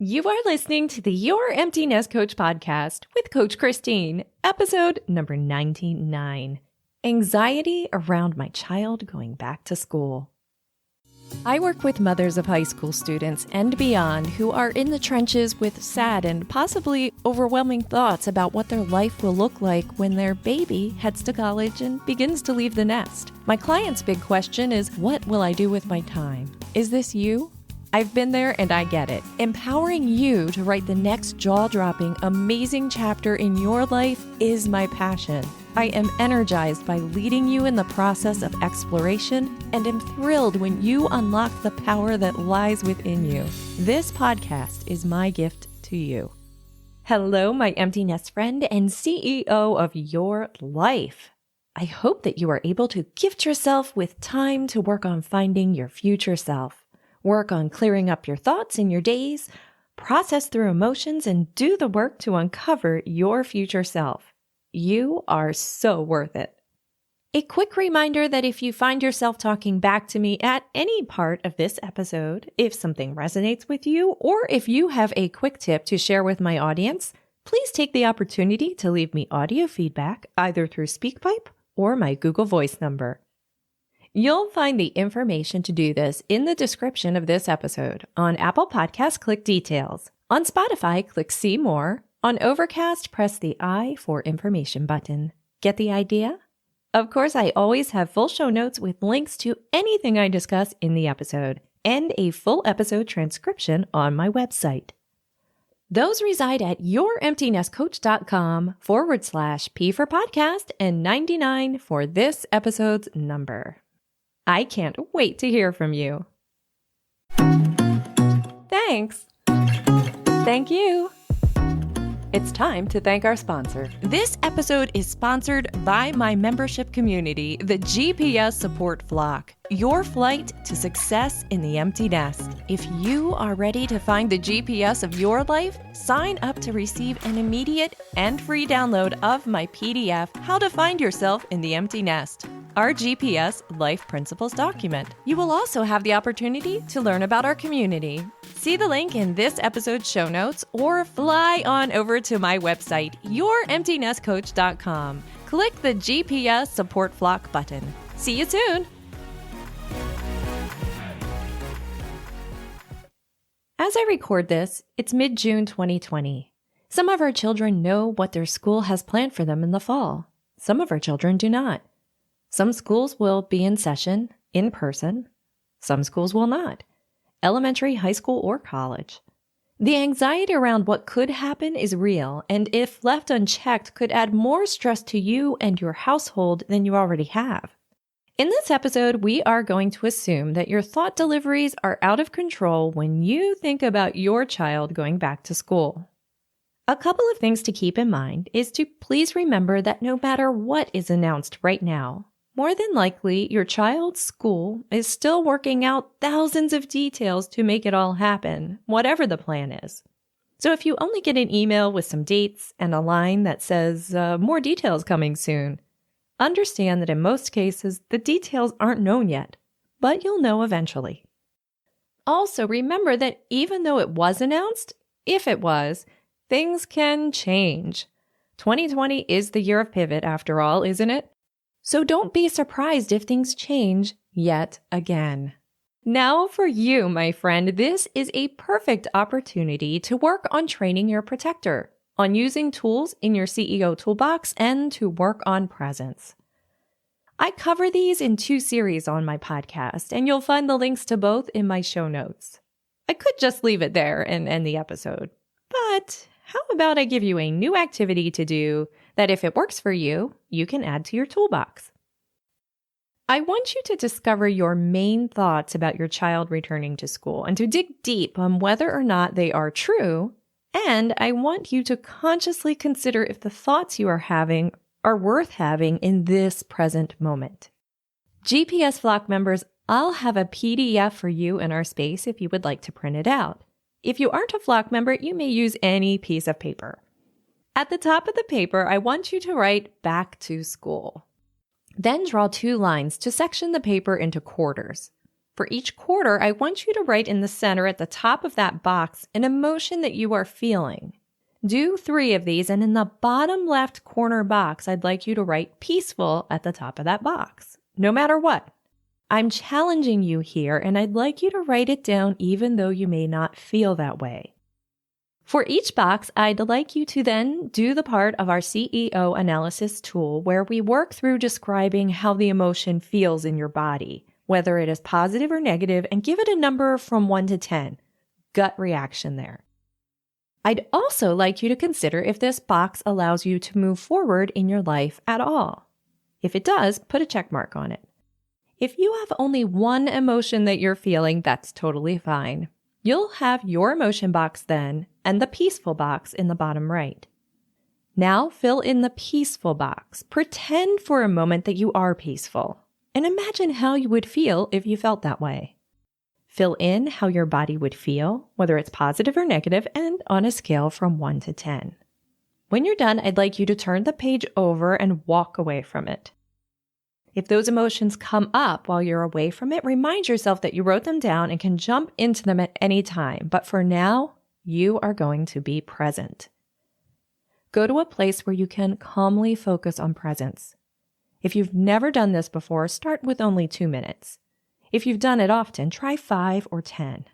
You are listening to the Your Empty Nest Coach podcast with Coach Christine, episode number 99, Anxiety Around My Child Going Back to School. I work with mothers of high school students and beyond who are in the trenches with sad and possibly overwhelming thoughts about what their life will look like when their baby heads to college and begins to leave the nest. My client's big question is, what will I do with my time? Is this you? I've been there and I get it. Empowering you to write the next jaw-dropping, amazing chapter in your life is my passion. I am energized by leading you in the process of exploration and am thrilled when you unlock the power that lies within you. This podcast is my gift to you. Hello, my empty nest friend and CEO of your life. I hope that you are able to gift yourself with time to work on finding your future self. Work on clearing up your thoughts in your days, process through emotions, and do the work to uncover your future self. You are so worth it. A quick reminder that if you find yourself talking back to me at any part of this episode, if something resonates with you, or if you have a quick tip to share with my audience, please take the opportunity to leave me audio feedback either through SpeakPipe or my Google Voice number. You'll find the information to do this in the description of this episode. On Apple Podcasts, click Details. On Spotify, click See More. On Overcast, press the I for Information button. Get the idea? Of course, I always have full show notes with links to anything I discuss in the episode and a full episode transcription on my website. Those reside at youremptynestcoach.com/P for podcast and 99 for this episode's number. I can't wait to hear from you. Thanks. Thank you. It's time to thank our sponsor. This episode is sponsored by my membership community, the GPS Support Flock, your flight to success in the empty nest. If you are ready to find the GPS of your life, sign up to receive an immediate and free download of my PDF, How to Find Yourself in the Empty Nest, our GPS Life Principles document. You will also have the opportunity to learn about our community. See the link in this episode's show notes or fly on over to my website, youremptynestcoach.com. Click the GPS Support Flock button. See you soon. As I record this, it's mid-June 2020. Some of our children know what their school has planned for them in the fall. Some of our children do not. Some schools will be in session, in person. Some schools will not. Elementary, high school, or college. The anxiety around what could happen is real, and if left unchecked, could add more stress to you and your household than you already have. In this episode, we are going to assume that your thought deliveries are out of control when you think about your child going back to school. A couple of things to keep in mind is to please remember that no matter what is announced right now, more than likely, your child's school is still working out thousands of details to make it all happen, whatever the plan is. So if you only get an email with some dates and a line that says, more details coming soon, understand that in most cases, the details aren't known yet, but you'll know eventually. Also, remember that even though it was announced, if it was, things can change. 2020 is the year of pivot after all, isn't it? So don't be surprised if things change yet again. Now for you, my friend, this is a perfect opportunity to work on training your protector, on using tools in your CEO toolbox, and to work on presence. I cover these in 2 series on my podcast, and you'll find the links to both in my show notes. I could just leave it there and end the episode, but how about I give you a new activity to do that if it works for you, you can add to your toolbox. I want you to discover your main thoughts about your child returning to school and to dig deep on whether or not they are true, and I want you to consciously consider if the thoughts you are having are worth having in this present moment. GPS Flock members, I'll have a PDF for you in our space if you would like to print it out. If you aren't a Flock member, you may use any piece of paper. At the top of the paper, I want you to write back to school. Then draw 2 lines to section the paper into quarters. For each quarter, I want you to write in the center at the top of that box an emotion that you are feeling. Do 3 of these, and in the bottom left corner box, I'd like you to write peaceful at the top of that box, no matter what. I'm challenging you here, and I'd like you to write it down even though you may not feel that way. For each box, I'd like you to then do the part of our CEO analysis tool where we work through describing how the emotion feels in your body, whether it is positive or negative, and give it a number from 1 to 10. Gut reaction there. I'd also like you to consider if this box allows you to move forward in your life at all. If it does, put a check mark on it. If you have only one emotion that you're feeling, that's totally fine. You'll have your emotion box then and the peaceful box in the bottom right. Now fill in the peaceful box. Pretend for a moment that you are peaceful and imagine how you would feel if you felt that way. Fill in how your body would feel, whether it's positive or negative, and on a scale from 1 to 10. When you're done, I'd like you to turn the page over and walk away from it. If those emotions come up while you're away from it, remind yourself that you wrote them down and can jump into them at any time. But for now, you are going to be present. Go to a place where you can calmly focus on presence. If you've never done this before, start with only 2 minutes. If you've done it often, try 5 or 10.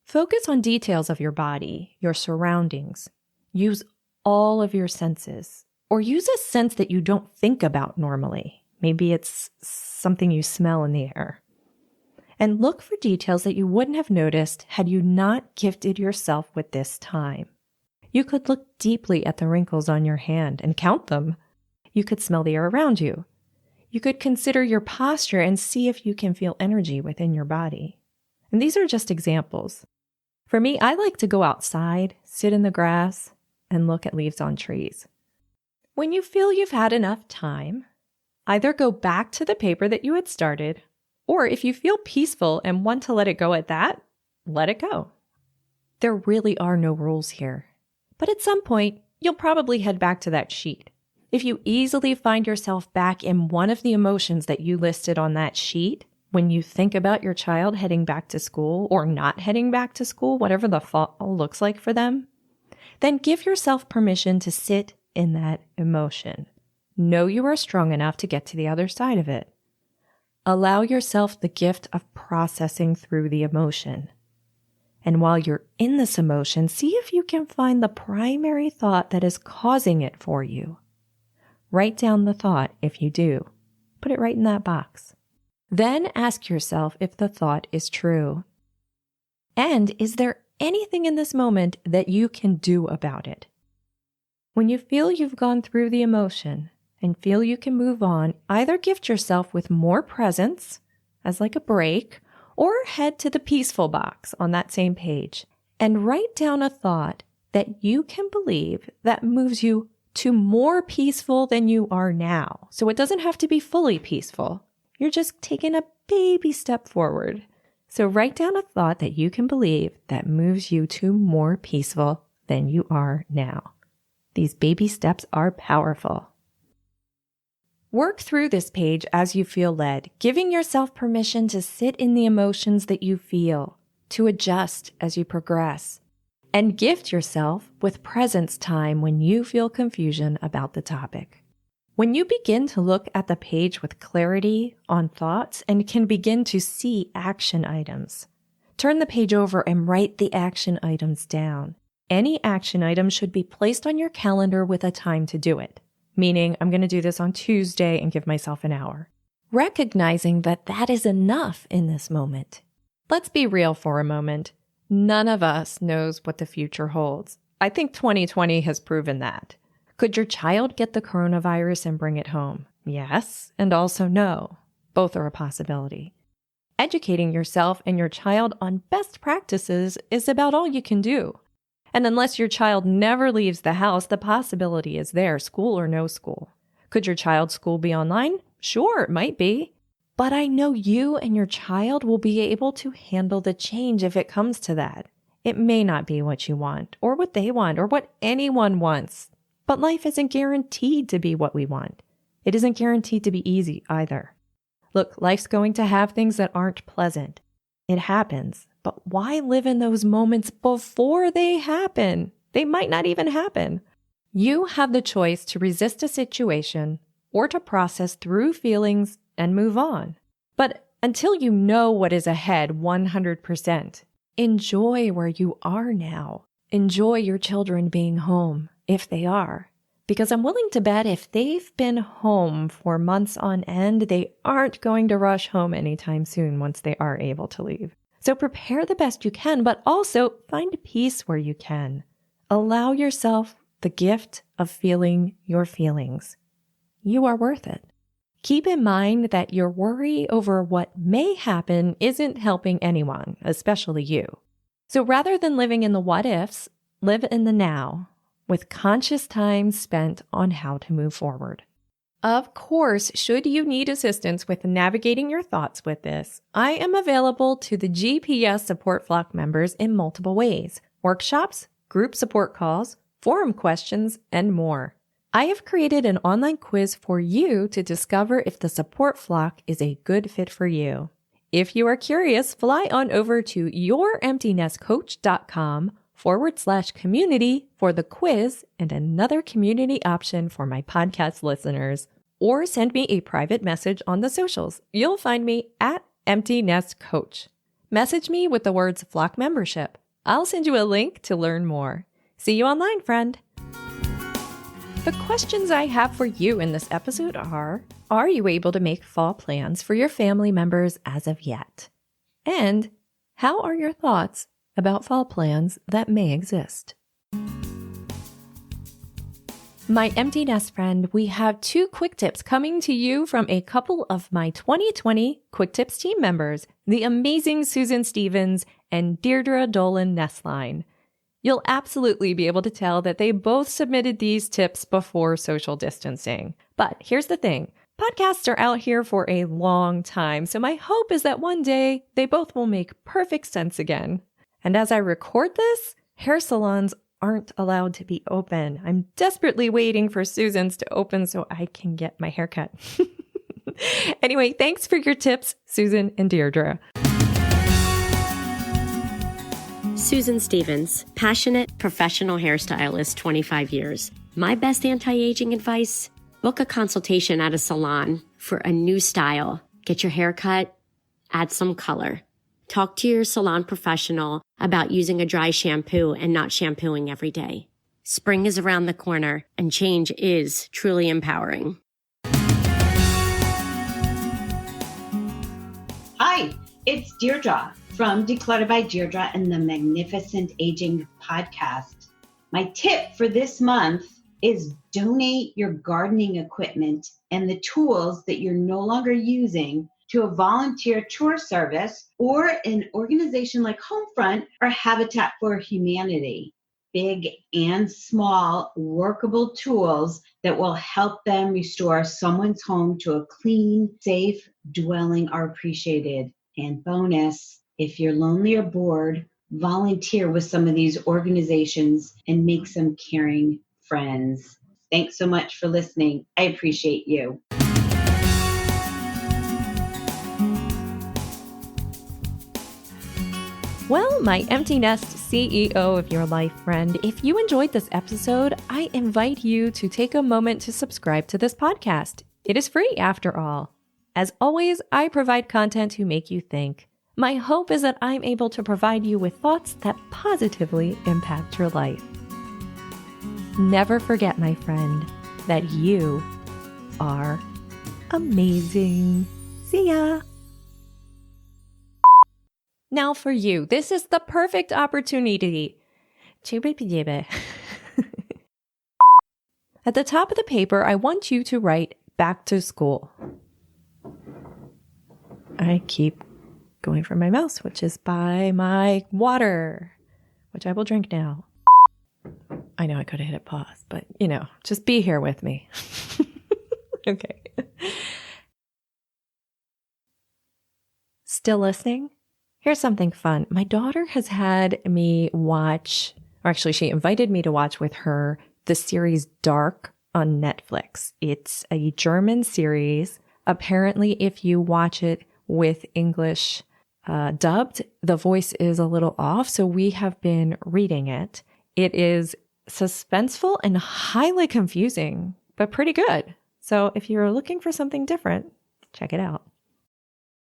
Focus on details of your body, your surroundings. Use all of your senses, or use a sense that you don't think about normally. Maybe it's something you smell in the air. And look for details that you wouldn't have noticed had you not gifted yourself with this time. You could look deeply at the wrinkles on your hand and count them. You could smell the air around you. You could consider your posture and see if you can feel energy within your body. And these are just examples. For me, I like to go outside, sit in the grass, and look at leaves on trees. When you feel you've had enough time, either go back to the paper that you had started, or if you feel peaceful and want to let it go at that, let it go. There really are no rules here. But at some point, you'll probably head back to that sheet. If you easily find yourself back in one of the emotions that you listed on that sheet, when you think about your child heading back to school or not heading back to school, whatever the fall looks like for them, then give yourself permission to sit in that emotion. Know you are strong enough to get to the other side of it. Allow yourself the gift of processing through the emotion. And while you're in this emotion, see if you can find the primary thought that is causing it for you. Write down the thought if you do. Put it right in that box. Then ask yourself if the thought is true. And is there anything in this moment that you can do about it? When you feel you've gone through the emotion and feel you can move on, either gift yourself with more presence, as like a break, or head to the peaceful box on that same page and write down a thought that you can believe that moves you to more peaceful than you are now. So it doesn't have to be fully peaceful. You're just taking a baby step forward. So write down a thought that you can believe that moves you to more peaceful than you are now. These baby steps are powerful. Work through this page as you feel led, giving yourself permission to sit in the emotions that you feel, to adjust as you progress, and gift yourself with presence time when you feel confusion about the topic. When you begin to look at the page with clarity on thoughts and can begin to see action items, turn the page over and write the action items down. Any action item should be placed on your calendar with a time to do it, meaning I'm going to do this on Tuesday and give myself an hour. Recognizing that that is enough in this moment. Let's be real for a moment. None of us knows what the future holds. I think 2020 has proven that. Could your child get the coronavirus and bring it home? Yes, and also no. Both are a possibility. Educating yourself and your child on best practices is about all you can do. And unless your child never leaves the house, the possibility is there, school or no school. Could your child's school be online? Sure, it might be. But I know you and your child will be able to handle the change if it comes to that. It may not be what you want, or what they want, or what anyone wants. But life isn't guaranteed to be what we want. It isn't guaranteed to be easy either. Look, life's going to have things that aren't pleasant. It happens. But why live in those moments before they happen? They might not even happen. You have the choice to resist a situation or to process through feelings and move on. But until you know what is ahead 100%, enjoy where you are now. Enjoy your children being home, if they are. Because I'm willing to bet if they've been home for months on end, they aren't going to rush home anytime soon once they are able to leave. So prepare the best you can, but also find peace where you can. Allow yourself the gift of feeling your feelings. You are worth it. Keep in mind that your worry over what may happen isn't helping anyone, especially you. So rather than living in the what ifs, live in the now, with conscious time spent on how to move forward. Of course, should you need assistance with navigating your thoughts with this, I am available to the GPS Support Flock members in multiple ways: workshops, group support calls, forum questions, and more. I have created an online quiz for you to discover if the support flock is a good fit for you. If you are curious, fly on over to youremptynestcoach.com/community for the quiz and another community option for my podcast listeners. Or send me a private message on the socials. You'll find me at Empty Nest Coach. Message me with the words flock membership. I'll send you a link to learn more. See you online, friend. The questions I have for you in this episode are you able to make fall plans for your family members as of yet? And how are your thoughts about fall plans that may exist? My empty nest friend, we have 2 quick tips coming to you from a couple of my 2020 Quick Tips team members, the amazing Susan Stevens and Deirdre Dolan Nestline. You'll absolutely be able to tell that they both submitted these tips before social distancing. But here's the thing. Podcasts are out here for a long time, so my hope is that one day they both will make perfect sense again. And as I record this, hair salons aren't allowed to be open. I'm desperately waiting for Susan's to open so I can get my hair cut. Anyway, thanks for your tips, Susan and Deirdre. Susan Stevens, passionate professional hairstylist, 25 years. My best anti-aging advice: book a consultation at a salon for a new style. Get your hair cut, add some color. Talk to your salon professional about using a dry shampoo and not shampooing every day. Spring is around the corner and change is truly empowering. Hi, it's Deirdre from Declutter by Deirdre and the Magnificent Aging Podcast. My tip for this month is donate your gardening equipment and the tools that you're no longer using to a volunteer chore service or an organization like Homefront or Habitat for Humanity. Big and small workable tools that will help them restore someone's home to a clean, safe dwelling are appreciated. And bonus, if you're lonely or bored, volunteer with some of these organizations and make some caring friends. Thanks so much for listening. I appreciate you. Well, my empty nest CEO of your life friend, if you enjoyed this episode, I invite you to take a moment to subscribe to this podcast. It is free after all. As always, I provide content to make you think. My hope is that I'm able to provide you with thoughts that positively impact your life. Never forget, my friend, that you are amazing. See ya! Now for you, this is the perfect opportunity. At the top of the paper, I want you to write back to school. I keep going for my mouse, which is by my water, which I will drink now. I know I could have hit pause, but just be here with me. Okay. Still listening? Here's something fun. My daughter has had me watch, or actually she invited me to watch with her, the series Dark on Netflix. It's a German series Apparently, if you watch it with English dubbed, the voice is a little off. So we have been reading it. It is suspenseful and highly confusing, but pretty good. So if you're looking for something different, check it out.